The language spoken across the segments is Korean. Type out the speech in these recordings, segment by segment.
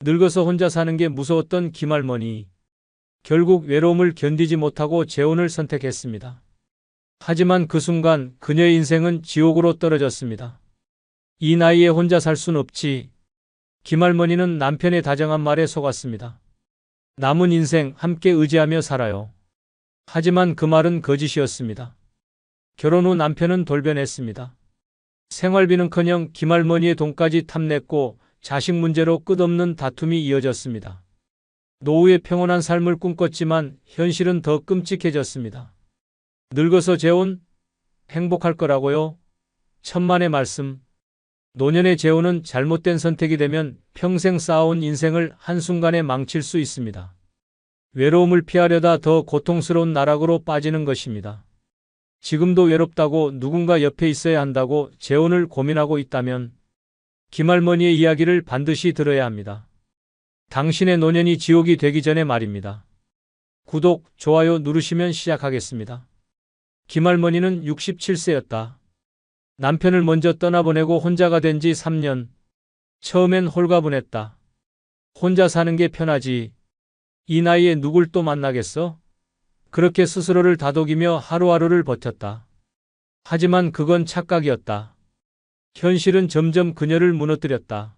늙어서 혼자 사는 게 무서웠던 김할머니. 결국 외로움을 견디지 못하고 재혼을 선택했습니다. 하지만 그 순간 그녀의 인생은 지옥으로 떨어졌습니다. 이 나이에 혼자 살 순 없지. 김할머니는 남편의 다정한 말에 속았습니다. 남은 인생 함께 의지하며 살아요. 하지만 그 말은 거짓이었습니다. 결혼 후 남편은 돌변했습니다. 생활비는커녕 김할머니의 돈까지 탐냈고 자식 문제로 끝없는 다툼이 이어졌습니다. 노후의 평온한 삶을 꿈꿨지만 현실은 더 끔찍해졌습니다. 늙어서 재혼? 행복할 거라고요? 천만의 말씀. 노년의 재혼은 잘못된 선택이 되면 평생 쌓아온 인생을 한순간에 망칠 수 있습니다. 외로움을 피하려다 더 고통스러운 나락으로 빠지는 것입니다. 지금도 외롭다고 누군가 옆에 있어야 한다고 재혼을 고민하고 있다면 김할머니의 이야기를 반드시 들어야 합니다. 당신의 노년이 지옥이 되기 전에 말입니다. 구독, 좋아요 누르시면 시작하겠습니다. 김할머니는 67세였다. 남편을 먼저 떠나보내고 혼자가 된 지 3년. 처음엔 홀가분했다. 혼자 사는 게 편하지. 이 나이에 누굴 또 만나겠어? 그렇게 스스로를 다독이며 하루하루를 버텼다. 하지만 그건 착각이었다. 현실은 점점 그녀를 무너뜨렸다.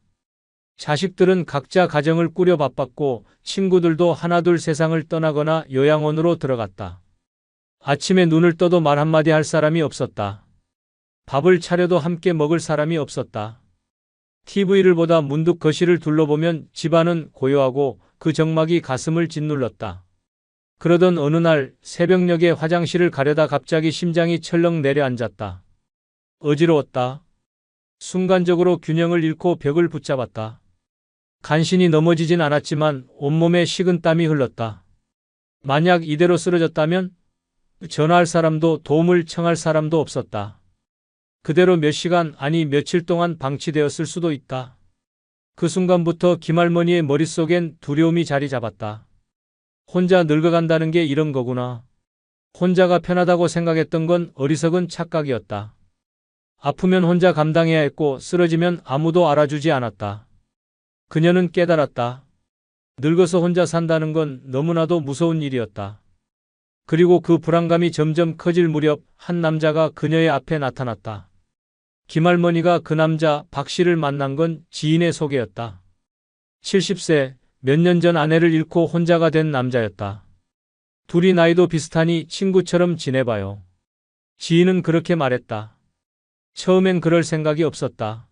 자식들은 각자 가정을 꾸려 바빴고 친구들도 하나둘 세상을 떠나거나 요양원으로 들어갔다. 아침에 눈을 떠도 말 한마디 할 사람이 없었다. 밥을 차려도 함께 먹을 사람이 없었다. TV를 보다 문득 거실을 둘러보면 집안은 고요하고 그 정막이 가슴을 짓눌렀다. 그러던 어느 날 새벽녘에 화장실을 가려다 갑자기 심장이 철렁 내려앉았다. 어지러웠다. 순간적으로 균형을 잃고 벽을 붙잡았다. 간신히 넘어지진 않았지만 온몸에 식은땀이 흘렀다. 만약 이대로 쓰러졌다면 전화할 사람도 도움을 청할 사람도 없었다. 그대로 몇 시간 아니 며칠 동안 방치되었을 수도 있다. 그 순간부터 김할머니의 머릿속엔 두려움이 자리 잡았다. 혼자 늙어간다는 게 이런 거구나. 혼자가 편하다고 생각했던 건 어리석은 착각이었다. 아프면 혼자 감당해야 했고 쓰러지면 아무도 알아주지 않았다. 그녀는 깨달았다. 늙어서 혼자 산다는 건 너무나도 무서운 일이었다. 그리고 그 불안감이 점점 커질 무렵 한 남자가 그녀의 앞에 나타났다. 김할머니가 그 남자 박 씨를 만난 건 지인의 소개였다. 70세, 몇 년 전 아내를 잃고 혼자가 된 남자였다. 둘이 나이도 비슷하니 친구처럼 지내봐요. 지인은 그렇게 말했다. 처음엔 그럴 생각이 없었다.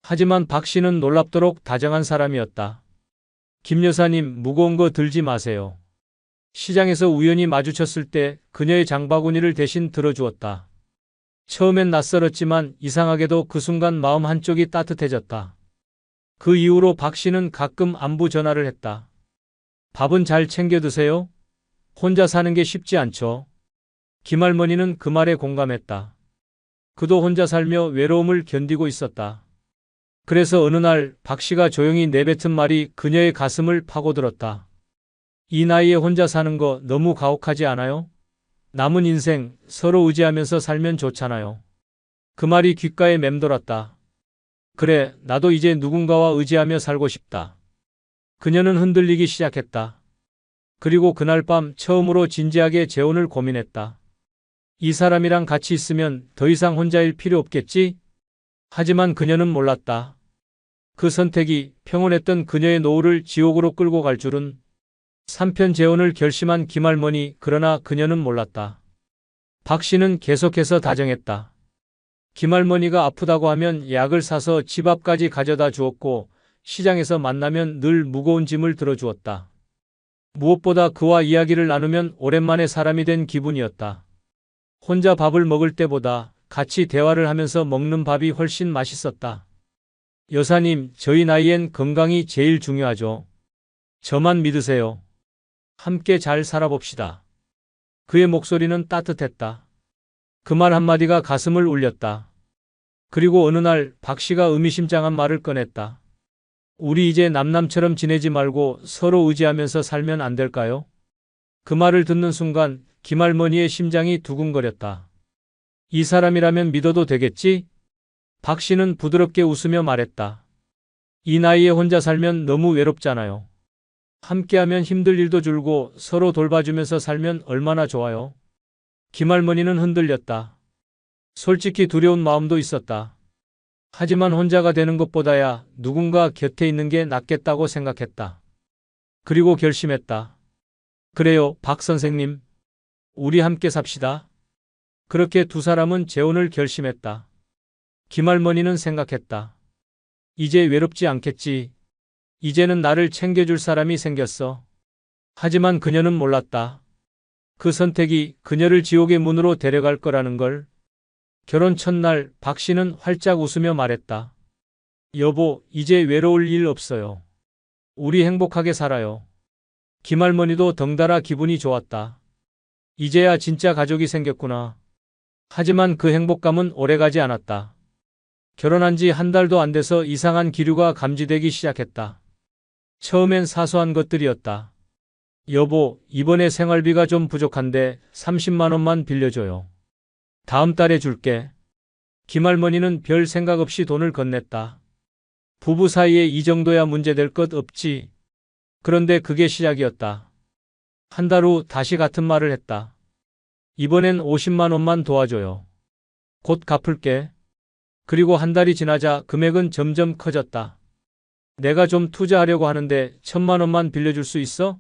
하지만 박 씨는 놀랍도록 다정한 사람이었다. 김 여사님, 무거운 거 들지 마세요. 시장에서 우연히 마주쳤을 때 그녀의 장바구니를 대신 들어주었다. 처음엔 낯설었지만 이상하게도 그 순간 마음 한쪽이 따뜻해졌다. 그 이후로 박 씨는 가끔 안부 전화를 했다. 밥은 잘 챙겨 드세요? 혼자 사는 게 쉽지 않죠. 김할머니는 그 말에 공감했다. 그도 혼자 살며 외로움을 견디고 있었다. 그래서 어느 날 박 씨가 조용히 내뱉은 말이 그녀의 가슴을 파고들었다. 이 나이에 혼자 사는 거 너무 가혹하지 않아요? 남은 인생 서로 의지하면서 살면 좋잖아요. 그 말이 귓가에 맴돌았다. 그래, 나도 이제 누군가와 의지하며 살고 싶다. 그녀는 흔들리기 시작했다. 그리고 그날 밤 처음으로 진지하게 재혼을 고민했다. 이 사람이랑 같이 있으면 더 이상 혼자일 필요 없겠지? 하지만 그녀는 몰랐다. 그 선택이 평온했던 그녀의 노후를 지옥으로 끌고 갈 줄은. 3편 재혼을 결심한 김할머니, 그러나 그녀는 몰랐다. 박 씨는 계속해서 다정했다. 김할머니가 아프다고 하면 약을 사서 집 앞까지 가져다 주었고 시장에서 만나면 늘 무거운 짐을 들어주었다. 무엇보다 그와 이야기를 나누면 오랜만에 사람이 된 기분이었다. 혼자 밥을 먹을 때보다 같이 대화를 하면서 먹는 밥이 훨씬 맛있었다. 여사님, 저희 나이엔 건강이 제일 중요하죠. 저만 믿으세요. 함께 잘 살아봅시다. 그의 목소리는 따뜻했다. 그 말 한마디가 가슴을 울렸다. 그리고 어느 날 박 씨가 의미심장한 말을 꺼냈다. 우리 이제 남남처럼 지내지 말고 서로 의지하면서 살면 안 될까요? 그 말을 듣는 순간 김할머니의 심장이 두근거렸다. 이 사람이라면 믿어도 되겠지? 박 씨는 부드럽게 웃으며 말했다. 이 나이에 혼자 살면 너무 외롭잖아요. 함께하면 힘들 일도 줄고 서로 돌봐주면서 살면 얼마나 좋아요. 김할머니는 흔들렸다. 솔직히 두려운 마음도 있었다. 하지만 혼자가 되는 것보다야 누군가 곁에 있는 게 낫겠다고 생각했다. 그리고 결심했다. 그래요, 박 선생님. 우리 함께 삽시다. 그렇게 두 사람은 재혼을 결심했다. 김할머니는 생각했다. 이제 외롭지 않겠지. 이제는 나를 챙겨줄 사람이 생겼어. 하지만 그녀는 몰랐다. 그 선택이 그녀를 지옥의 문으로 데려갈 거라는 걸. 결혼 첫날 박 씨는 활짝 웃으며 말했다. 여보, 이제 외로울 일 없어요. 우리 행복하게 살아요. 김할머니도 덩달아 기분이 좋았다. 이제야 진짜 가족이 생겼구나. 하지만 그 행복감은 오래가지 않았다. 결혼한 지 한 달도 안 돼서 이상한 기류가 감지되기 시작했다. 처음엔 사소한 것들이었다. 여보, 이번에 생활비가 좀 부족한데 30만 원만 빌려줘요. 다음 달에 줄게. 김할머니는 별 생각 없이 돈을 건넸다. 부부 사이에 이 정도야 문제될 것 없지. 그런데 그게 시작이었다. 한 달 후 다시 같은 말을 했다. 이번엔 50만 원만 도와줘요. 곧 갚을게. 그리고 한 달이 지나자 금액은 점점 커졌다. 내가 좀 투자하려고 하는데 1,000만 원만 빌려줄 수 있어?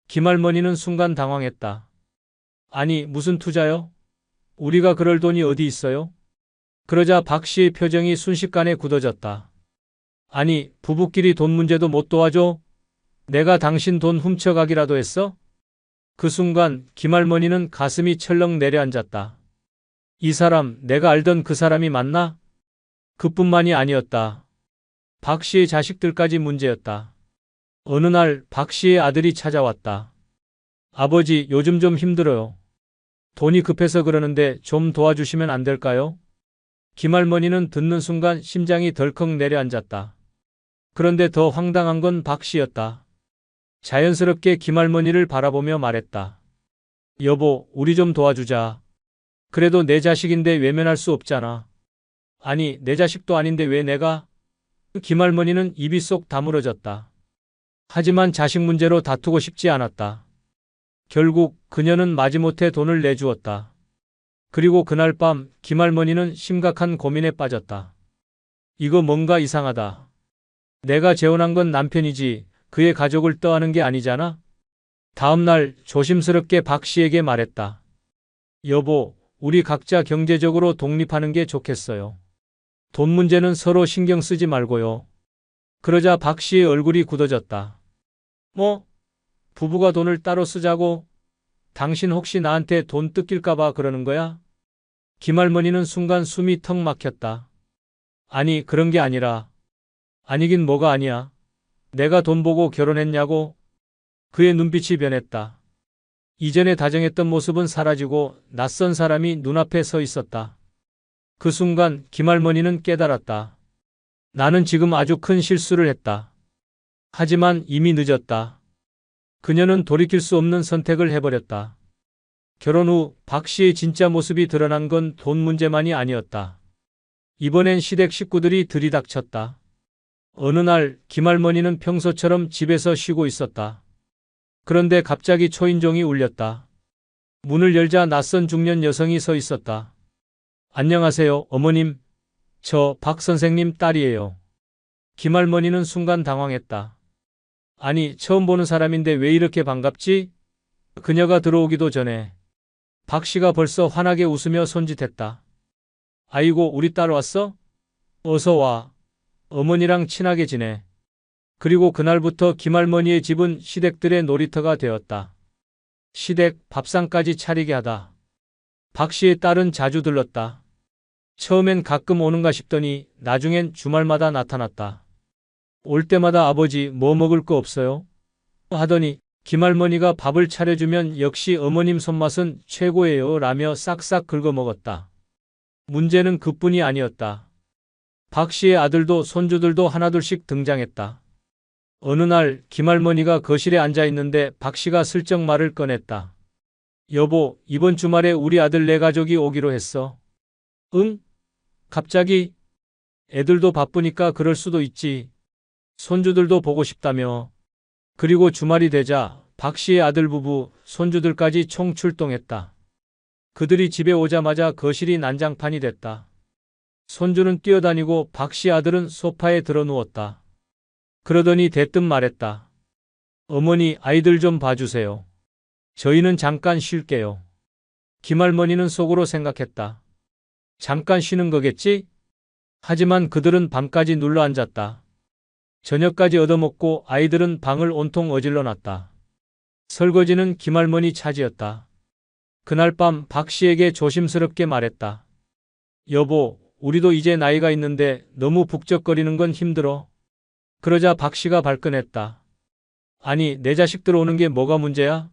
김할머니는 순간 당황했다. 아니, 무슨 투자요? 우리가 그럴 돈이 어디 있어요? 그러자 박 씨의 표정이 순식간에 굳어졌다. 아니, 부부끼리 돈 문제도 못 도와줘? 내가 당신 돈 훔쳐가기라도 했어? 그 순간 김할머니는 가슴이 철렁 내려앉았다. 이 사람, 내가 알던 그 사람이 맞나? 그뿐만이 아니었다. 박 씨의 자식들까지 문제였다. 어느 날 박 씨의 아들이 찾아왔다. 아버지, 요즘 좀 힘들어요. 돈이 급해서 그러는데 좀 도와주시면 안 될까요? 김할머니는 듣는 순간 심장이 덜컥 내려앉았다. 그런데 더 황당한 건 박 씨였다. 자연스럽게 김할머니를 바라보며 말했다. 여보, 우리 좀 도와주자. 그래도 내 자식인데 외면할 수 없잖아. 아니, 내 자식도 아닌데 왜 내가? 김할머니는 입이 쏙 다물어졌다. 하지만 자식 문제로 다투고 싶지 않았다. 결국 그녀는 마지못해 돈을 내주었다. 그리고 그날 밤 김할머니는 심각한 고민에 빠졌다. 이거 뭔가 이상하다. 내가 재혼한 건 남편이지 그의 가족을 떠안은 게 아니잖아? 다음 날 조심스럽게 박 씨에게 말했다. 여보, 우리 각자 경제적으로 독립하는 게 좋겠어요. 돈 문제는 서로 신경 쓰지 말고요. 그러자 박 씨의 얼굴이 굳어졌다. 뭐? 부부가 돈을 따로 쓰자고? 당신 혹시 나한테 돈 뜯길까봐 그러는 거야? 김할머니는 순간 숨이 턱 막혔다. 아니, 그런 게 아니라. 아니긴 뭐가 아니야. 내가 돈 보고 결혼했냐고? 그의 눈빛이 변했다. 이전에 다정했던 모습은 사라지고 낯선 사람이 눈앞에 서 있었다. 그 순간 김할머니는 깨달았다. 나는 지금 아주 큰 실수를 했다. 하지만 이미 늦었다. 그녀는 돌이킬 수 없는 선택을 해버렸다. 결혼 후 박 씨의 진짜 모습이 드러난 건 돈 문제만이 아니었다. 이번엔 시댁 식구들이 들이닥쳤다. 어느 날 김할머니는 평소처럼 집에서 쉬고 있었다. 그런데 갑자기 초인종이 울렸다. 문을 열자 낯선 중년 여성이 서 있었다. 안녕하세요, 어머님. 저 박 선생님 딸이에요. 김할머니는 순간 당황했다. 아니, 처음 보는 사람인데 왜 이렇게 반갑지? 그녀가 들어오기도 전에 박 씨가 벌써 환하게 웃으며 손짓했다. 아이고, 우리 딸 왔어? 어서 와. 어머니랑 친하게 지내. 그리고 그날부터 김할머니의 집은 시댁들의 놀이터가 되었다. 시댁 밥상까지 차리게 하다. 박 씨의 딸은 자주 들렀다. 처음엔 가끔 오는가 싶더니 나중엔 주말마다 나타났다. 올 때마다 아버지 뭐 먹을 거 없어요? 하더니 김할머니가 밥을 차려주면 역시 어머님 손맛은 최고예요 라며 싹싹 긁어 먹었다. 문제는 그뿐이 아니었다. 박 씨의 아들도 손주들도 하나둘씩 등장했다. 어느 날 김할머니가 거실에 앉아 있는데 박 씨가 슬쩍 말을 꺼냈다. 여보, 이번 주말에 우리 아들 네 가족이 오기로 했어. 응? 갑자기? 애들도 바쁘니까 그럴 수도 있지. 손주들도 보고 싶다며. 그리고 주말이 되자 박 씨의 아들 부부, 손주들까지 총출동했다. 그들이 집에 오자마자 거실이 난장판이 됐다. 손주는 뛰어다니고 박 씨 아들은 소파에 들어 누웠다. 그러더니 대뜸 말했다. 어머니, 아이들 좀 봐주세요. 저희는 잠깐 쉴게요. 김할머니는 속으로 생각했다. 잠깐 쉬는 거겠지? 하지만 그들은 밤까지 눌러앉았다. 저녁까지 얻어먹고 아이들은 방을 온통 어질러 놨다. 설거지는 김할머니 차지였다. 그날 밤 박 씨에게 조심스럽게 말했다. 여보, 우리도 이제 나이가 있는데 너무 북적거리는 건 힘들어. 그러자 박 씨가 발끈했다. 아니, 내 자식들 오는 게 뭐가 문제야?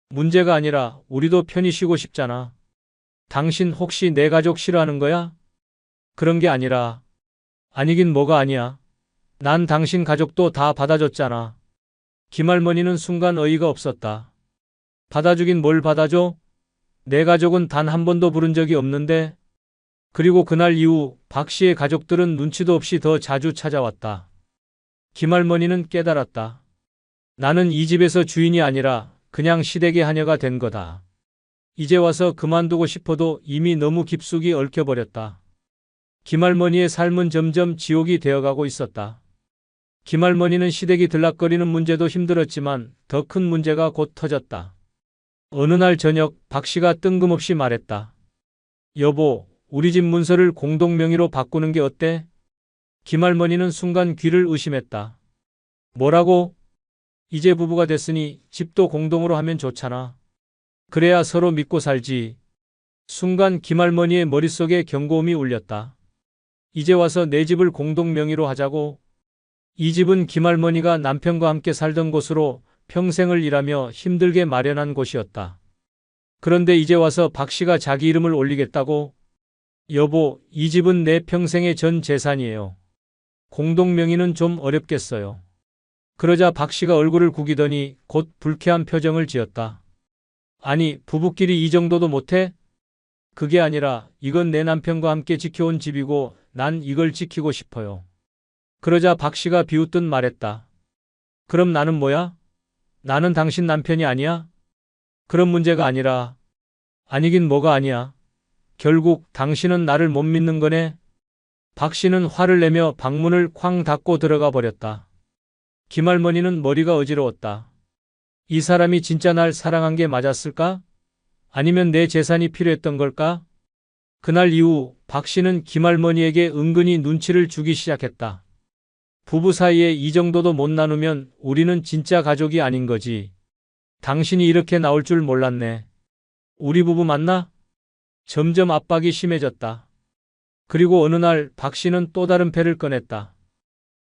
문제가 아니라 우리도 편히 쉬고 싶잖아. 당신 혹시 내 가족 싫어하는 거야? 그런 게 아니라. 아니긴 뭐가 아니야. 난 당신 가족도 다 받아줬잖아. 김할머니는 순간 어이가 없었다. 받아주긴 뭘 받아줘? 내 가족은 단 한 번도 부른 적이 없는데. 그리고 그날 이후 박 씨의 가족들은 눈치도 없이 더 자주 찾아왔다. 김할머니는 깨달았다. 나는 이 집에서 주인이 아니라 그냥 시댁의 하녀가 된 거다. 이제 와서 그만두고 싶어도 이미 너무 깊숙이 얽혀버렸다. 김할머니의 삶은 점점 지옥이 되어가고 있었다. 김할머니는 시댁이 들락거리는 문제도 힘들었지만 더 큰 문제가 곧 터졌다. 어느 날 저녁 박 씨가 뜬금없이 말했다. 여보, 우리 집 문서를 공동명의로 바꾸는 게 어때? 김할머니는 순간 귀를 의심했다. 뭐라고? 이제 부부가 됐으니 집도 공동으로 하면 좋잖아. 그래야 서로 믿고 살지. 순간 김할머니의 머릿속에 경고음이 울렸다. 이제 와서 내 집을 공동명의로 하자고? 이 집은 김할머니가 남편과 함께 살던 곳으로 평생을 일하며 힘들게 마련한 곳이었다. 그런데 이제 와서 박 씨가 자기 이름을 올리겠다고? 여보, 이 집은 내 평생의 전 재산이에요. 공동명의는 좀 어렵겠어요. 그러자 박 씨가 얼굴을 구기더니 곧 불쾌한 표정을 지었다. 아니, 부부끼리 이 정도도 못해? 그게 아니라 이건 내 남편과 함께 지켜온 집이고 난 이걸 지키고 싶어요. 그러자 박 씨가 비웃듯 말했다. 그럼 나는 뭐야? 나는 당신 남편이 아니야? 그런 문제가 아니라. 아니긴 뭐가 아니야. 결국 당신은 나를 못 믿는 거네? 박 씨는 화를 내며 방문을 쾅 닫고 들어가 버렸다. 김할머니는 머리가 어지러웠다. 이 사람이 진짜 날 사랑한 게 맞았을까? 아니면 내 재산이 필요했던 걸까? 그날 이후 박 씨는 김할머니에게 은근히 눈치를 주기 시작했다. 부부 사이에 이 정도도 못 나누면 우리는 진짜 가족이 아닌 거지. 당신이 이렇게 나올 줄 몰랐네. 우리 부부 맞나? 점점 압박이 심해졌다. 그리고 어느 날 박 씨는 또 다른 패를 꺼냈다.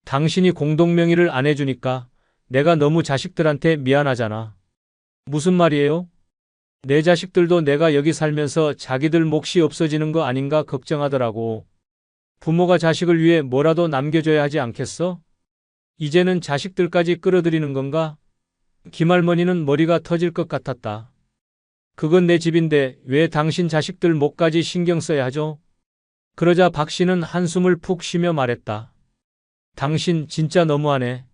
당신이 공동명의를 안 해주니까 내가 너무 자식들한테 미안하잖아. 무슨 말이에요? 내 자식들도 내가 여기 살면서 자기들 몫이 없어지는 거 아닌가 걱정하더라고. 부모가 자식을 위해 뭐라도 남겨줘야 하지 않겠어? 이제는 자식들까지 끌어들이는 건가? 김할머니는 머리가 터질 것 같았다. 그건 내 집인데 왜 당신 자식들 몫까지 신경 써야 하죠? 그러자 박 씨는 한숨을 푹 쉬며 말했다. 당신 진짜 너무하네.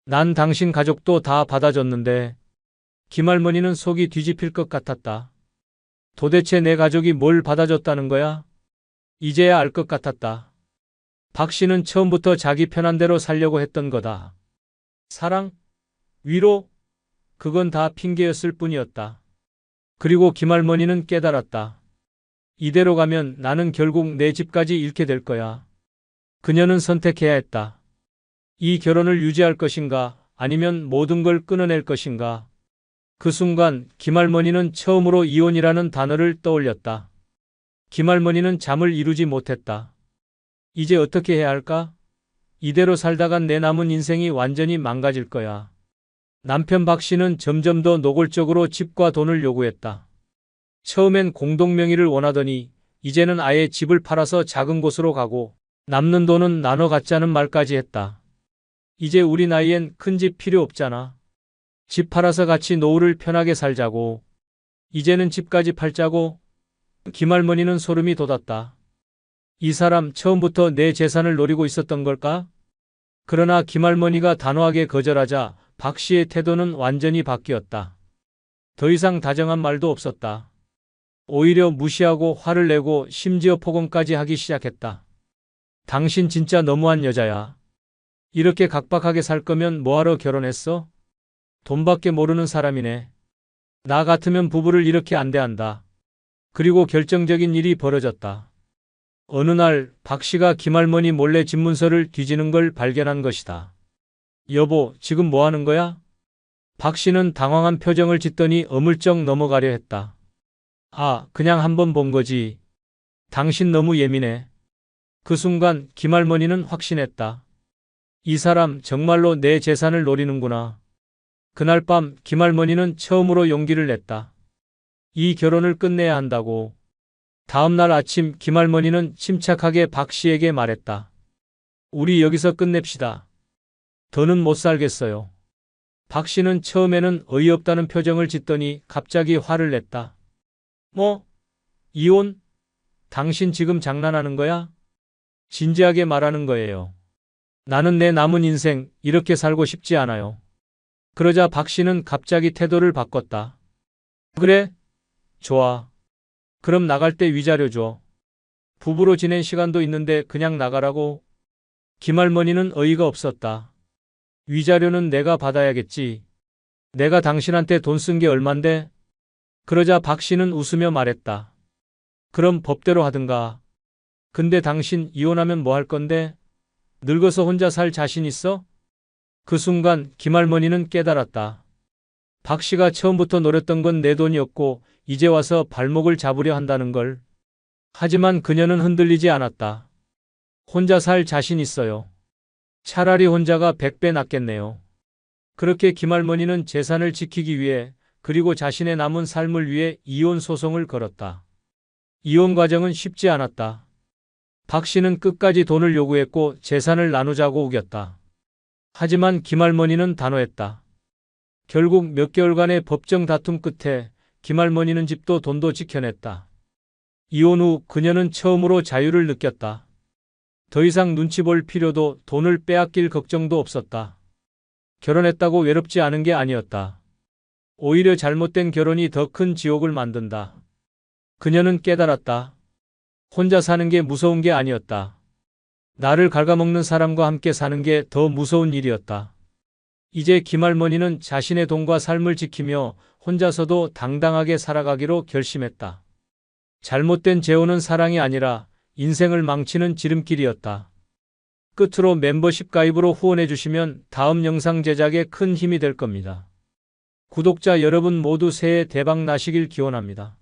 난 당신 가족도 다 받아줬는데. 김할머니는 속이 뒤집힐 것 같았다. 도대체 내 가족이 뭘 받아줬다는 거야? 이제야 알 것 같았다. 박 씨는 처음부터 자기 편한 대로 살려고 했던 거다. 사랑? 위로? 그건 다 핑계였을 뿐이었다. 그리고 김할머니는 깨달았다. 이대로 가면 나는 결국 내 집까지 잃게 될 거야. 그녀는 선택해야 했다. 이 결혼을 유지할 것인가, 아니면 모든 걸 끊어낼 것인가. 그 순간 김할머니는 처음으로 이혼이라는 단어를 떠올렸다. 김할머니는 잠을 이루지 못했다. 이제 어떻게 해야 할까? 이대로 살다간 내 남은 인생이 완전히 망가질 거야. 남편 박 씨는 점점 더 노골적으로 집과 돈을 요구했다. 처음엔 공동명의를 원하더니 이제는 아예 집을 팔아서 작은 곳으로 가고 남는 돈은 나눠 갖자는 말까지 했다. 이제 우리 나이엔 큰 집 필요 없잖아. 집 팔아서 같이 노후를 편하게 살자고. 이제는 집까지 팔자고. 김할머니는 소름이 돋았다. 이 사람 처음부터 내 재산을 노리고 있었던 걸까? 그러나 김할머니가 단호하게 거절하자 박 씨의 태도는 완전히 바뀌었다. 더 이상 다정한 말도 없었다. 오히려 무시하고 화를 내고 심지어 폭언까지 하기 시작했다. 당신 진짜 너무한 여자야. 이렇게 각박하게 살 거면 뭐하러 결혼했어? 돈밖에 모르는 사람이네. 나 같으면 부부를 이렇게 안 대한다. 그리고 결정적인 일이 벌어졌다. 어느 날 박 씨가 김할머니 몰래 집문서를 뒤지는 걸 발견한 것이다. 여보, 지금 뭐 하는 거야? 박 씨는 당황한 표정을 짓더니 어물쩍 넘어가려 했다. 아, 그냥 한번 본 거지. 당신 너무 예민해. 그 순간 김할머니는 확신했다. 이 사람 정말로 내 재산을 노리는구나. 그날 밤 김할머니는 처음으로 용기를 냈다. 이 결혼을 끝내야 한다고. 다음 날 아침 김할머니는 침착하게 박 씨에게 말했다. 우리 여기서 끝냅시다. 더는 못 살겠어요. 박 씨는 처음에는 어이없다는 표정을 짓더니 갑자기 화를 냈다. 뭐? 이혼? 당신 지금 장난하는 거야? 진지하게 말하는 거예요. 나는 내 남은 인생 이렇게 살고 싶지 않아요. 그러자 박 씨는 갑자기 태도를 바꿨다. 그래? 좋아. 그럼 나갈 때 위자료 줘. 부부로 지낸 시간도 있는데 그냥 나가라고? 김할머니는 어이가 없었다. 위자료는 내가 받아야겠지. 내가 당신한테 돈 쓴 게 얼만데? 그러자 박 씨는 웃으며 말했다. 그럼 법대로 하든가. 근데 당신 이혼하면 뭐 할 건데? 늙어서 혼자 살 자신 있어? 그 순간 김할머니는 깨달았다. 박 씨가 처음부터 노렸던 건 내 돈이었고 이제 와서 발목을 잡으려 한다는 걸. 하지만 그녀는 흔들리지 않았다. 혼자 살 자신 있어요. 차라리 혼자가 100배 낫겠네요. 그렇게 김할머니는 재산을 지키기 위해 그리고 자신의 남은 삶을 위해 이혼 소송을 걸었다. 이혼 과정은 쉽지 않았다. 박 씨는 끝까지 돈을 요구했고 재산을 나누자고 우겼다. 하지만 김할머니는 단호했다. 결국 몇 개월간의 법정 다툼 끝에 김할머니는 집도 돈도 지켜냈다. 이혼 후 그녀는 처음으로 자유를 느꼈다. 더 이상 눈치 볼 필요도 돈을 빼앗길 걱정도 없었다. 결혼했다고 외롭지 않은 게 아니었다. 오히려 잘못된 결혼이 더 큰 지옥을 만든다. 그녀는 깨달았다. 혼자 사는 게 무서운 게 아니었다. 나를 갉아먹는 사람과 함께 사는 게 더 무서운 일이었다. 이제 김할머니는 자신의 돈과 삶을 지키며 혼자서도 당당하게 살아가기로 결심했다. 잘못된 재혼은 사랑이 아니라 인생을 망치는 지름길이었다. 끝으로 멤버십 가입으로 후원해 주시면 다음 영상 제작에 큰 힘이 될 겁니다. 구독자 여러분 모두 새해 대박 나시길 기원합니다.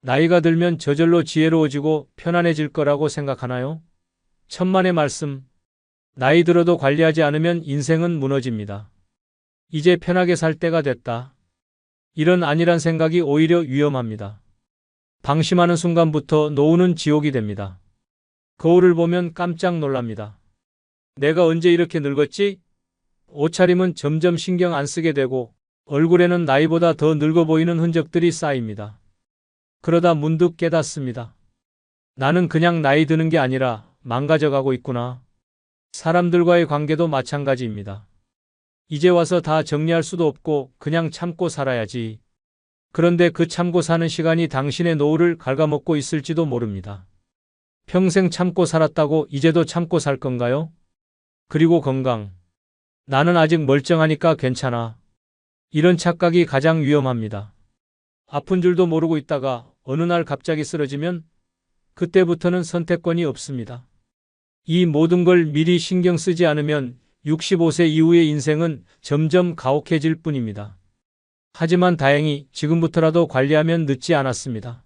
나이가 들면 저절로 지혜로워지고 편안해질 거라고 생각하나요? 천만의 말씀. 나이 들어도 관리하지 않으면 인생은 무너집니다. 이제 편하게 살 때가 됐다. 이런 안일한 생각이 오히려 위험합니다. 방심하는 순간부터 노후는 지옥이 됩니다. 거울을 보면 깜짝 놀랍니다. 내가 언제 이렇게 늙었지? 옷차림은 점점 신경 안 쓰게 되고 얼굴에는 나이보다 더 늙어 보이는 흔적들이 쌓입니다. 그러다 문득 깨닫습니다. 나는 그냥 나이 드는 게 아니라 망가져가고 있구나. 사람들과의 관계도 마찬가지입니다. 이제 와서 다 정리할 수도 없고 그냥 참고 살아야지. 그런데 그 참고 사는 시간이 당신의 노후를 갉아먹고 있을지도 모릅니다. 평생 참고 살았다고 이제도 참고 살 건가요? 그리고 건강. 나는 아직 멀쩡하니까 괜찮아. 이런 착각이 가장 위험합니다. 아픈 줄도 모르고 있다가 어느 날 갑자기 쓰러지면 그때부터는 선택권이 없습니다. 이 모든 걸 미리 신경 쓰지 않으면 65세 이후의 인생은 점점 가혹해질 뿐입니다. 하지만 다행히 지금부터라도 관리하면 늦지 않았습니다.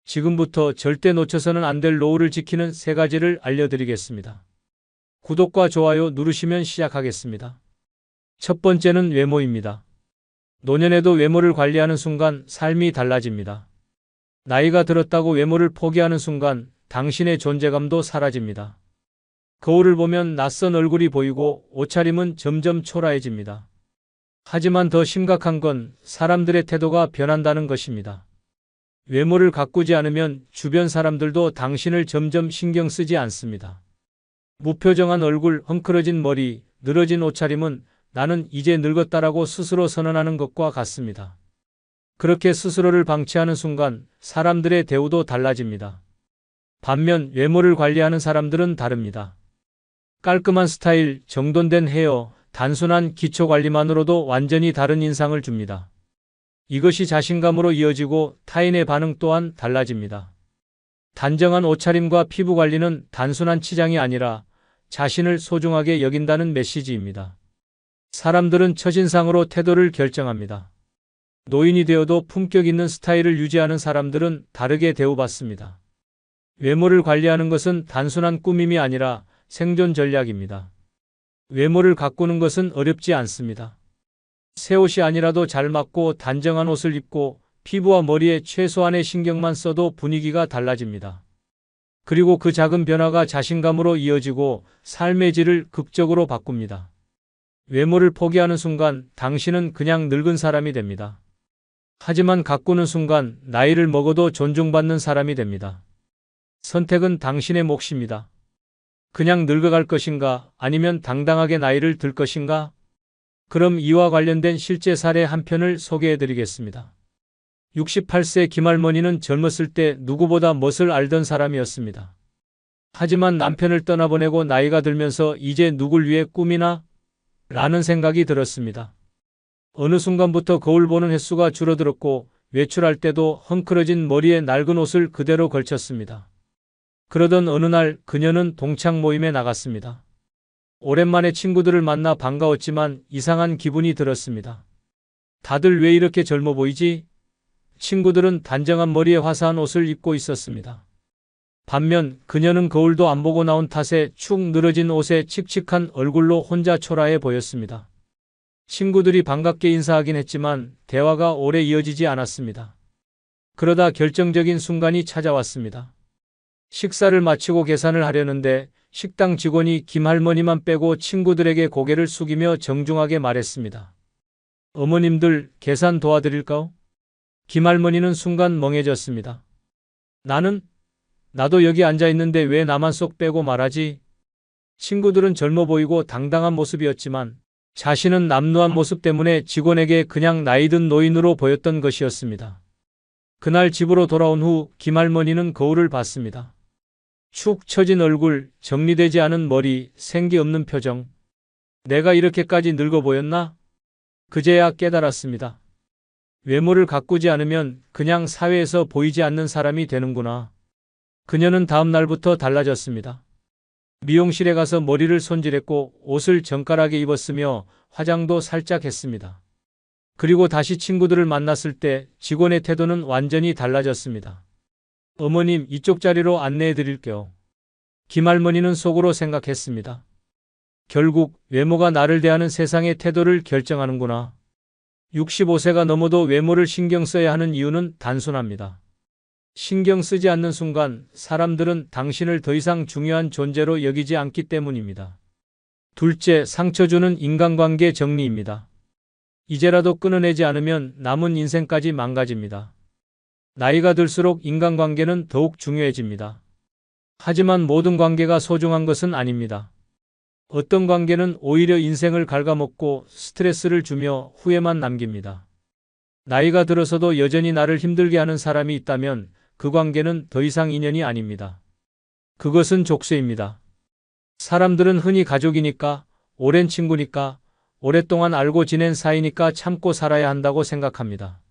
지금부터 절대 놓쳐서는 안 될 노후를 지키는 3가지를 알려드리겠습니다. 구독과 좋아요 누르시면 시작하겠습니다. 첫 번째는 외모입니다. 노년에도 외모를 관리하는 순간 삶이 달라집니다. 나이가 들었다고 외모를 포기하는 순간 당신의 존재감도 사라집니다. 거울을 보면 낯선 얼굴이 보이고 옷차림은 점점 초라해집니다. 하지만 더 심각한 건 사람들의 태도가 변한다는 것입니다. 외모를 가꾸지 않으면 주변 사람들도 당신을 점점 신경 쓰지 않습니다. 무표정한 얼굴, 헝클어진 머리, 늘어진 옷차림은 나는 이제 늙었다라고 스스로 선언하는 것과 같습니다. 그렇게 스스로를 방치하는 순간 사람들의 대우도 달라집니다. 반면 외모를 관리하는 사람들은 다릅니다. 깔끔한 스타일, 정돈된 헤어, 단순한 기초 관리만으로도 완전히 다른 인상을 줍니다. 이것이 자신감으로 이어지고 타인의 반응 또한 달라집니다. 단정한 옷차림과 피부 관리는 단순한 치장이 아니라 자신을 소중하게 여긴다는 메시지입니다. 사람들은 첫인상으로 태도를 결정합니다. 노인이 되어도 품격 있는 스타일을 유지하는 사람들은 다르게 대우받습니다. 외모를 관리하는 것은 단순한 꾸밈이 아니라 생존 전략입니다. 외모를 가꾸는 것은 어렵지 않습니다. 새 옷이 아니라도 잘 맞고 단정한 옷을 입고 피부와 머리에 최소한의 신경만 써도 분위기가 달라집니다. 그리고 그 작은 변화가 자신감으로 이어지고 삶의 질을 극적으로 바꿉니다. 외모를 포기하는 순간 당신은 그냥 늙은 사람이 됩니다. 하지만 가꾸는 순간 나이를 먹어도 존중받는 사람이 됩니다. 선택은 당신의 몫입니다. 그냥 늙어갈 것인가 아니면 당당하게 나이를 들 것인가? 그럼 이와 관련된 실제 사례 한 편을 소개해 드리겠습니다. 68세 김할머니는 젊었을 때 누구보다 멋을 알던 사람이었습니다. 하지만 남편을 떠나보내고 나이가 들면서 이제 누굴 위해 꾸미나? 라는 생각이 들었습니다. 어느 순간부터 거울 보는 횟수가 줄어들었고 외출할 때도 헝클어진 머리에 낡은 옷을 그대로 걸쳤습니다. 그러던 어느 날 그녀는 동창 모임에 나갔습니다. 오랜만에 친구들을 만나 반가웠지만 이상한 기분이 들었습니다. 다들 왜 이렇게 젊어 보이지? 친구들은 단정한 머리에 화사한 옷을 입고 있었습니다. 반면 그녀는 거울도 안 보고 나온 탓에 축 늘어진 옷에 칙칙한 얼굴로 혼자 초라해 보였습니다. 친구들이 반갑게 인사하긴 했지만 대화가 오래 이어지지 않았습니다. 그러다 결정적인 순간이 찾아왔습니다. 식사를 마치고 계산을 하려는데 식당 직원이 김할머니만 빼고 친구들에게 고개를 숙이며 정중하게 말했습니다. 어머님들 계산 도와드릴까요? 김할머니는 순간 멍해졌습니다. 나도 여기 앉아 있는데 왜 나만 쏙 빼고 말하지? 친구들은 젊어 보이고 당당한 모습이었지만 자신은 남루한 모습 때문에 직원에게 그냥 나이든 노인으로 보였던 것이었습니다. 그날 집으로 돌아온 후 김할머니는 거울을 봤습니다. 축 처진 얼굴, 정리되지 않은 머리, 생기 없는 표정. 내가 이렇게까지 늙어 보였나? 그제야 깨달았습니다. 외모를 가꾸지 않으면 그냥 사회에서 보이지 않는 사람이 되는구나. 그녀는 다음 날부터 달라졌습니다. 미용실에 가서 머리를 손질했고 옷을 정갈하게 입었으며 화장도 살짝 했습니다. 그리고 다시 친구들을 만났을 때 직원의 태도는 완전히 달라졌습니다. 어머님, 이쪽 자리로 안내해 드릴게요. 김할머니는 속으로 생각했습니다. 결국 외모가 나를 대하는 세상의 태도를 결정하는구나. 65세가 넘어도 외모를 신경 써야 하는 이유는 단순합니다. 신경 쓰지 않는 순간 사람들은 당신을 더 이상 중요한 존재로 여기지 않기 때문입니다. 둘째, 상처 주는 인간관계 정리입니다. 이제라도 끊어내지 않으면 남은 인생까지 망가집니다. 나이가 들수록 인간관계는 더욱 중요해집니다. 하지만 모든 관계가 소중한 것은 아닙니다. 어떤 관계는 오히려 인생을 갉아먹고 스트레스를 주며 후회만 남깁니다. 나이가 들어서도 여전히 나를 힘들게 하는 사람이 있다면 그 관계는 더 이상 인연이 아닙니다. 그것은 족쇄입니다. 사람들은 흔히 가족이니까, 오랜 친구니까, 오랫동안 알고 지낸 사이니까 참고 살아야 한다고 생각합니다.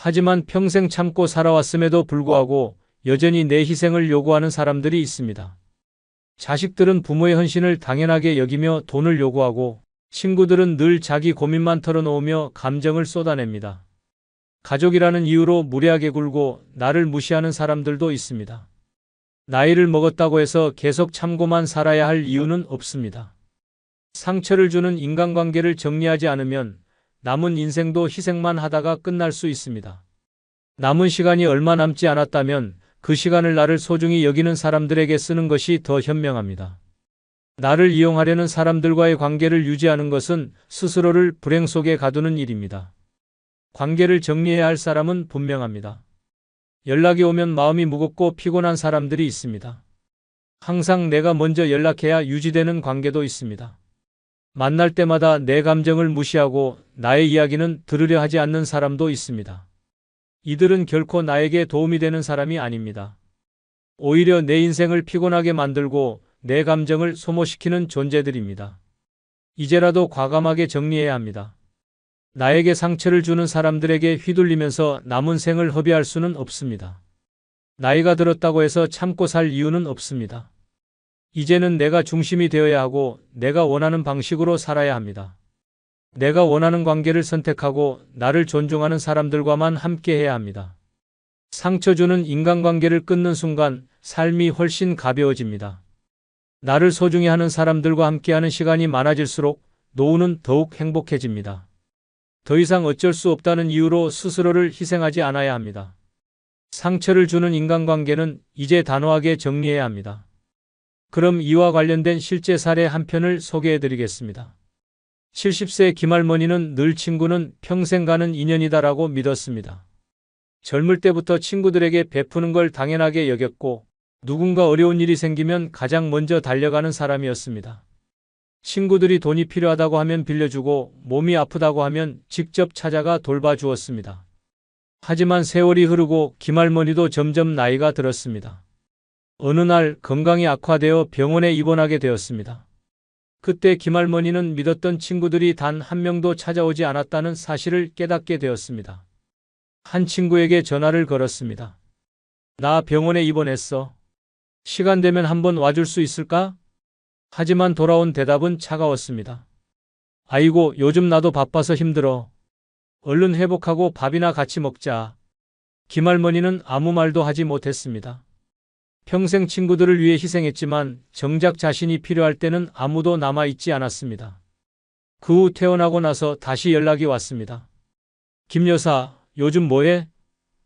하지만 평생 참고 살아왔음에도 불구하고 여전히 내 희생을 요구하는 사람들이 있습니다. 자식들은 부모의 헌신을 당연하게 여기며 돈을 요구하고 친구들은 늘 자기 고민만 털어놓으며 감정을 쏟아냅니다. 가족이라는 이유로 무례하게 굴고 나를 무시하는 사람들도 있습니다. 나이를 먹었다고 해서 계속 참고만 살아야 할 이유는 없습니다. 상처를 주는 인간관계를 정리하지 않으면 남은 인생도 희생만 하다가 끝날 수 있습니다. 남은 시간이 얼마 남지 않았다면 그 시간을 나를 소중히 여기는 사람들에게 쓰는 것이 더 현명합니다. 나를 이용하려는 사람들과의 관계를 유지하는 것은 스스로를 불행 속에 가두는 일입니다. 관계를 정리해야 할 사람은 분명합니다. 연락이 오면 마음이 무겁고 피곤한 사람들이 있습니다. 항상 내가 먼저 연락해야 유지되는 관계도 있습니다. 만날 때마다 내 감정을 무시하고 나의 이야기는 들으려 하지 않는 사람도 있습니다. 이들은 결코 나에게 도움이 되는 사람이 아닙니다. 오히려 내 인생을 피곤하게 만들고 내 감정을 소모시키는 존재들입니다. 이제라도 과감하게 정리해야 합니다. 나에게 상처를 주는 사람들에게 휘둘리면서 남은 생을 허비할 수는 없습니다. 나이가 들었다고 해서 참고 살 이유는 없습니다. 이제는 내가 중심이 되어야 하고 내가 원하는 방식으로 살아야 합니다. 내가 원하는 관계를 선택하고 나를 존중하는 사람들과만 함께해야 합니다. 상처 주는 인간관계를 끊는 순간 삶이 훨씬 가벼워집니다. 나를 소중히 하는 사람들과 함께하는 시간이 많아질수록 노후는 더욱 행복해집니다. 더 이상 어쩔 수 없다는 이유로 스스로를 희생하지 않아야 합니다. 상처를 주는 인간관계는 이제 단호하게 정리해야 합니다. 그럼 이와 관련된 실제 사례 한 편을 소개해 드리겠습니다. 70세 김할머니는 늘 친구는 평생 가는 인연이다라고 믿었습니다. 젊을 때부터 친구들에게 베푸는 걸 당연하게 여겼고 누군가 어려운 일이 생기면 가장 먼저 달려가는 사람이었습니다. 친구들이 돈이 필요하다고 하면 빌려주고 몸이 아프다고 하면 직접 찾아가 돌봐주었습니다. 하지만 세월이 흐르고 김할머니도 점점 나이가 들었습니다. 어느 날 건강이 악화되어 병원에 입원하게 되었습니다. 그때 김할머니는 믿었던 친구들이 단 한 명도 찾아오지 않았다는 사실을 깨닫게 되었습니다. 한 친구에게 전화를 걸었습니다. 나 병원에 입원했어. 시간 되면 한번 와줄 수 있을까? 하지만 돌아온 대답은 차가웠습니다. 아이고, 요즘 나도 바빠서 힘들어. 얼른 회복하고 밥이나 같이 먹자. 김할머니는 아무 말도 하지 못했습니다. 평생 친구들을 위해 희생했지만 정작 자신이 필요할 때는 아무도 남아있지 않았습니다. 그 후 퇴원하고 나서 다시 연락이 왔습니다. 김 여사, 요즘 뭐해?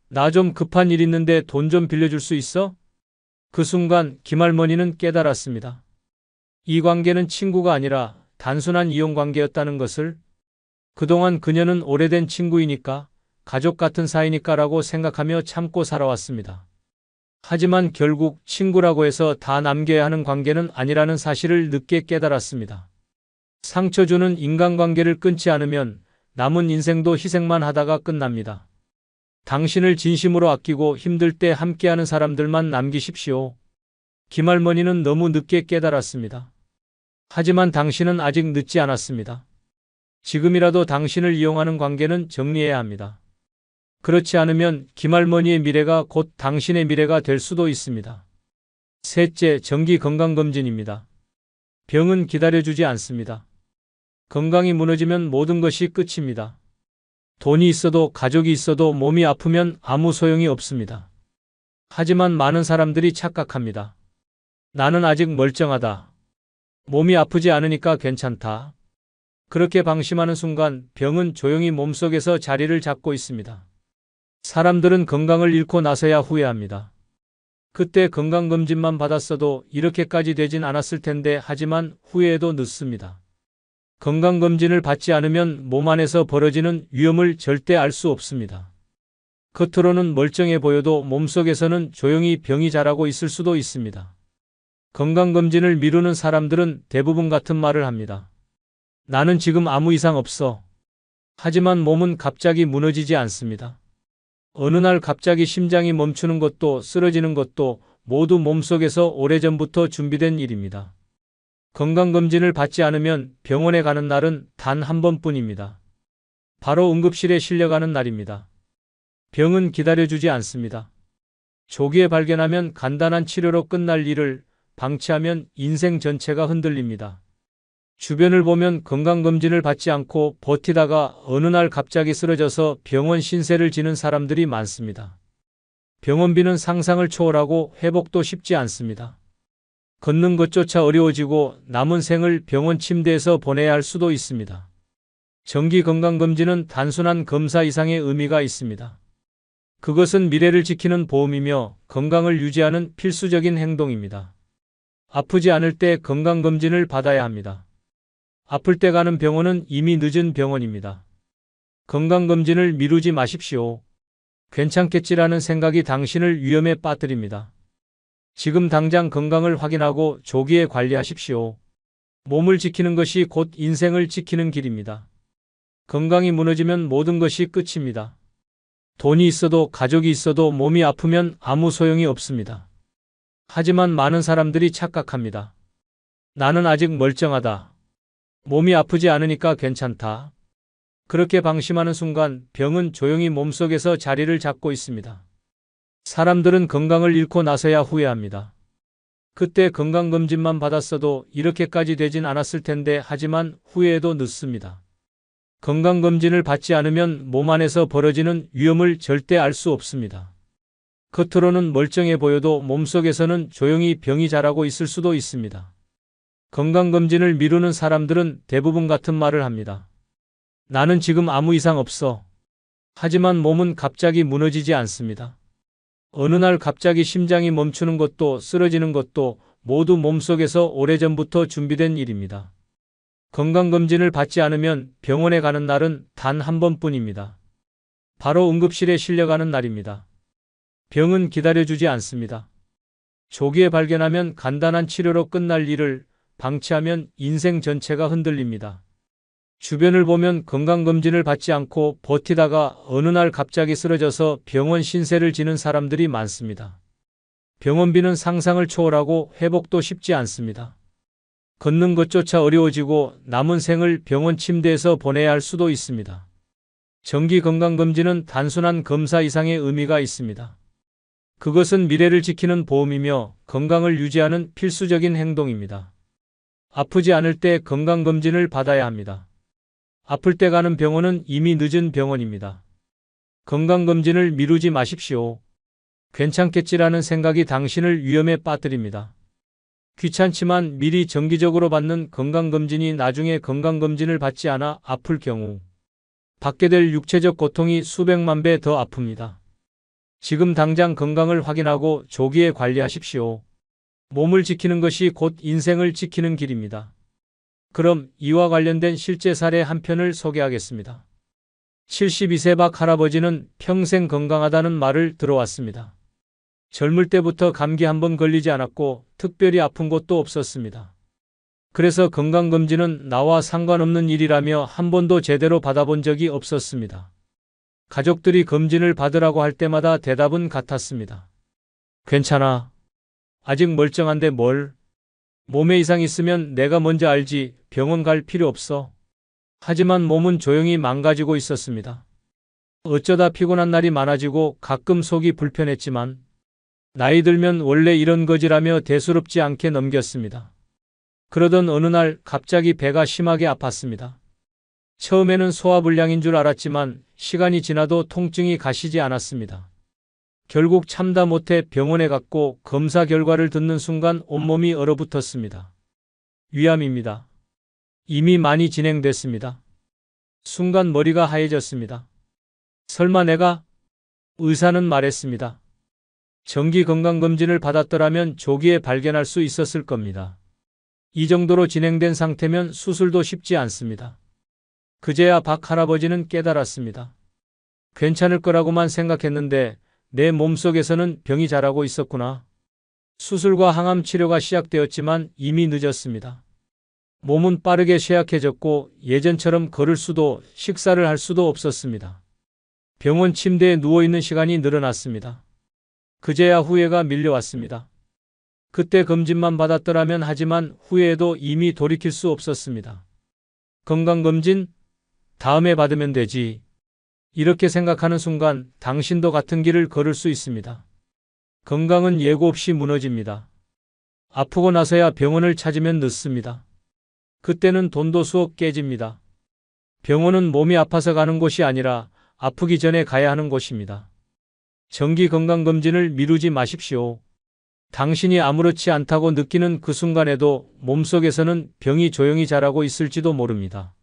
나 좀 급한 일 있는데 돈 좀 빌려줄 수 있어? 그 순간 김할머니는 깨달았습니다. 이 관계는 친구가 아니라 단순한 이용 관계였다는 것을. 그동안 그녀는 오래된 친구이니까, 가족 같은 사이니까라고 생각하며 참고 살아왔습니다. 하지만 결국 친구라고 해서 다 남겨야 하는 관계는 아니라는 사실을 늦게 깨달았습니다. 상처 주는 인간관계를 끊지 않으면 남은 인생도 희생만 하다가 끝납니다. 당신을 진심으로 아끼고 힘들 때 함께하는 사람들만 남기십시오. 김할머니는 너무 늦게 깨달았습니다. 하지만 당신은 아직 늦지 않았습니다. 지금이라도 당신을 이용하는 관계는 정리해야 합니다. 그렇지 않으면 김할머니의 미래가 곧 당신의 미래가 될 수도 있습니다. 셋째, 정기 건강검진입니다. 병은 기다려주지 않습니다. 건강이 무너지면 모든 것이 끝입니다. 돈이 있어도 가족이 있어도 몸이 아프면 아무 소용이 없습니다. 하지만 많은 사람들이 착각합니다. 나는 아직 멀쩡하다. 몸이 아프지 않으니까 괜찮다. 그렇게 방심하는 순간 병은 조용히 몸속에서 자리를 잡고 있습니다. 사람들은 건강을 잃고 나서야 후회합니다. 그때 건강검진만 받았어도 이렇게까지 되진 않았을 텐데 하지만 후회해도 늦습니다. 건강검진을 받지 않으면 몸 안에서 벌어지는 위험을 절대 알 수 없습니다. 겉으로는 멀쩡해 보여도 몸속에서는 조용히 병이 자라고 있을 수도 있습니다. 건강검진을 미루는 사람들은 대부분 같은 말을 합니다. 나는 지금 아무 이상 없어. 하지만 몸은 갑자기 무너지지 않습니다. 어느 날 갑자기 심장이 멈추는 것도 쓰러지는 것도 모두 몸속에서 오래전부터 준비된 일입니다. 건강검진을 받지 않으면 병원에 가는 날은 단 한 번뿐입니다. 바로 응급실에 실려가는 날입니다. 병은 기다려주지 않습니다. 조기에 발견하면 간단한 치료로 끝날 일을 방치하면 인생 전체가 흔들립니다. 주변을 보면 건강검진을 받지 않고 버티다가 어느 날 갑자기 쓰러져서 병원 신세를 지는 사람들이 많습니다. 병원비는 상상을 초월하고 회복도 쉽지 않습니다. 걷는 것조차 어려워지고 남은 생을 병원 침대에서 보내야 할 수도 있습니다. 정기 건강검진은 단순한 검사 이상의 의미가 있습니다. 그것은 미래를 지키는 보험이며 건강을 유지하는 필수적인 행동입니다. 아프지 않을 때 건강검진을 받아야 합니다. 아플 때 가는 병원은 이미 늦은 병원입니다. 건강검진을 미루지 마십시오. 괜찮겠지라는 생각이 당신을 위험에 빠뜨립니다. 지금 당장 건강을 확인하고 조기에 관리하십시오. 몸을 지키는 것이 곧 인생을 지키는 길입니다. 건강이 무너지면 모든 것이 끝입니다. 돈이 있어도 가족이 있어도 몸이 아프면 아무 소용이 없습니다. 하지만 많은 사람들이 착각합니다. 나는 아직 멀쩡하다. 몸이 아프지 않으니까 괜찮다. 그렇게 방심하는 순간 병은 조용히 몸속에서 자리를 잡고 있습니다. 사람들은 건강을 잃고 나서야 후회합니다. 그때 건강검진만 받았어도 이렇게까지 되진 않았을 텐데 하지만 후회해도 늦습니다. 건강검진을 받지 않으면 몸 안에서 벌어지는 위험을 절대 알 수 없습니다. 겉으로는 멀쩡해 보여도 몸속에서는 조용히 병이 자라고 있을 수도 있습니다. 건강검진을 미루는 사람들은 대부분 같은 말을 합니다. 나는 지금 아무 이상 없어. 하지만 몸은 갑자기 무너지지 않습니다. 어느 날 갑자기 심장이 멈추는 것도 쓰러지는 것도 모두 몸속에서 오래전부터 준비된 일입니다. 건강검진을 받지 않으면 병원에 가는 날은 단 한 번뿐입니다. 바로 응급실에 실려가는 날입니다. 병은 기다려주지 않습니다. 조기에 발견하면 간단한 치료로 끝날 일을 방치하면 인생 전체가 흔들립니다. 주변을 보면 건강검진을 받지 않고 버티다가 어느 날 갑자기 쓰러져서 병원 신세를 지는 사람들이 많습니다. 병원비는 상상을 초월하고 회복도 쉽지 않습니다. 걷는 것조차 어려워지고 남은 생을 병원 침대에서 보내야 할 수도 있습니다. 정기 건강검진은 단순한 검사 이상의 의미가 있습니다. 그것은 미래를 지키는 보험이며 건강을 유지하는 필수적인 행동입니다. 아프지 않을 때 건강검진을 받아야 합니다. 아플 때 가는 병원은 이미 늦은 병원입니다. 건강검진을 미루지 마십시오. 괜찮겠지라는 생각이 당신을 위험에 빠뜨립니다. 귀찮지만 미리 정기적으로 받는 건강검진이 나중에 건강검진을 받지 않아 아플 경우 받게 될 육체적 고통이 수백만 배 더 아픕니다. 지금 당장 건강을 확인하고 조기에 관리하십시오. 몸을 지키는 것이 곧 인생을 지키는 길입니다. 그럼 이와 관련된 실제 사례 한 편을 소개하겠습니다. 72세 박 할아버지는 평생 건강하다는 말을 들어왔습니다. 젊을 때부터 감기 한 번 걸리지 않았고 특별히 아픈 곳도 없었습니다. 그래서 건강검진은 나와 상관없는 일이라며 한 번도 제대로 받아본 적이 없었습니다. 가족들이 검진을 받으라고 할 때마다 대답은 같았습니다. 괜찮아. 아직 멀쩡한데 뭘. 몸에 이상 있으면 내가 먼저 알지. 병원 갈 필요 없어. 하지만 몸은 조용히 망가지고 있었습니다. 어쩌다 피곤한 날이 많아지고 가끔 속이 불편했지만 나이 들면 원래 이런 거지라며 대수롭지 않게 넘겼습니다. 그러던 어느 날 갑자기 배가 심하게 아팠습니다. 처음에는 소화불량인 줄 알았지만 시간이 지나도 통증이 가시지 않았습니다. 결국 참다 못해 병원에 갔고 검사 결과를 듣는 순간 온몸이 얼어붙었습니다. 위암입니다. 이미 많이 진행됐습니다. 순간 머리가 하얘졌습니다. 설마 내가? 의사는 말했습니다. 정기 건강검진을 받았더라면 조기에 발견할 수 있었을 겁니다. 이 정도로 진행된 상태면 수술도 쉽지 않습니다. 그제야 박 할아버지는 깨달았습니다. 괜찮을 거라고만 생각했는데 내 몸속에서는 병이 자라고 있었구나. 수술과 항암 치료가 시작되었지만 이미 늦었습니다. 몸은 빠르게 쇠약해졌고 예전처럼 걸을 수도 식사를 할 수도 없었습니다. 병원 침대에 누워있는 시간이 늘어났습니다. 그제야 후회가 밀려왔습니다. 그때 검진만 받았더라면 하지만 후회해도 이미 돌이킬 수 없었습니다. 건강검진? 다음에 받으면 되지. 이렇게 생각하는 순간 당신도 같은 길을 걸을 수 있습니다. 건강은 예고 없이 무너집니다. 아프고 나서야 병원을 찾으면 늦습니다. 그때는 돈도 수억 깨집니다. 병원은 몸이 아파서 가는 곳이 아니라 아프기 전에 가야 하는 곳입니다. 정기 건강검진을 미루지 마십시오. 당신이 아무렇지 않다고 느끼는 그 순간에도 몸속에서는 병이 조용히 자라고 있을지도 모릅니다.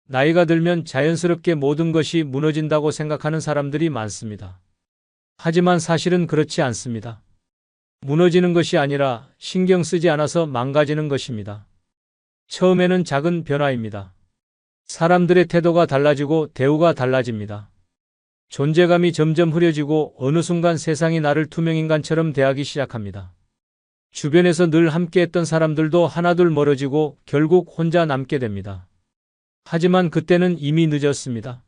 나이가 들면 자연스럽게 모든 것이 무너진다고 생각하는 사람들이 많습니다. 하지만 사실은 그렇지 않습니다. 무너지는 것이 아니라 신경 쓰지 않아서 망가지는 것입니다. 처음에는 작은 변화입니다. 사람들의 태도가 달라지고 대우가 달라집니다. 존재감이 점점 흐려지고 어느 순간 세상이 나를 투명인간처럼 대하기 시작합니다. 주변에서 늘 함께했던 사람들도 하나둘 멀어지고 결국 혼자 남게 됩니다. 하지만 그때는 이미 늦었습니다.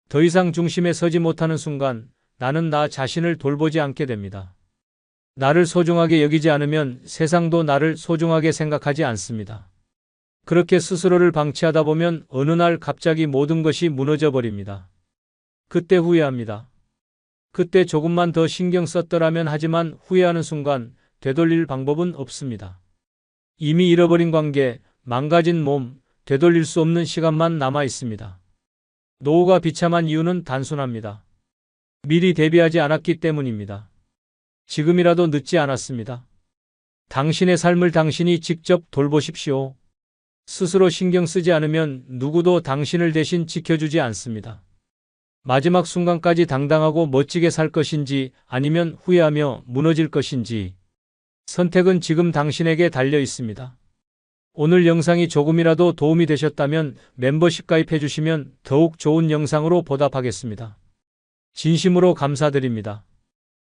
더 이상 중심에 서지 못하는 순간 나는 나 자신을 돌보지 않게 됩니다. 나를 소중하게 여기지 않으면 세상도 나를 소중하게 생각하지 않습니다. 그렇게 스스로를 방치하다 보면 어느 날 갑자기 모든 것이 무너져 버립니다. 그때 후회합니다. 그때 조금만 더 신경 썼더라면 하지만 후회하는 순간 되돌릴 방법은 없습니다. 이미 잃어버린 관계, 망가진 몸, 되돌릴 수 없는 시간만 남아 있습니다. 노후가 비참한 이유는 단순합니다. 미리 대비하지 않았기 때문입니다. 지금이라도 늦지 않았습니다. 당신의 삶을 당신이 직접 돌보십시오. 스스로 신경 쓰지 않으면 누구도 당신을 대신 지켜주지 않습니다. 마지막 순간까지 당당하고 멋지게 살 것인지 아니면 후회하며 무너질 것인지 선택은 지금 당신에게 달려 있습니다. 오늘 영상이 조금이라도 도움이 되셨다면 멤버십 가입해 주시면 더욱 좋은 영상으로 보답하겠습니다. 진심으로 감사드립니다.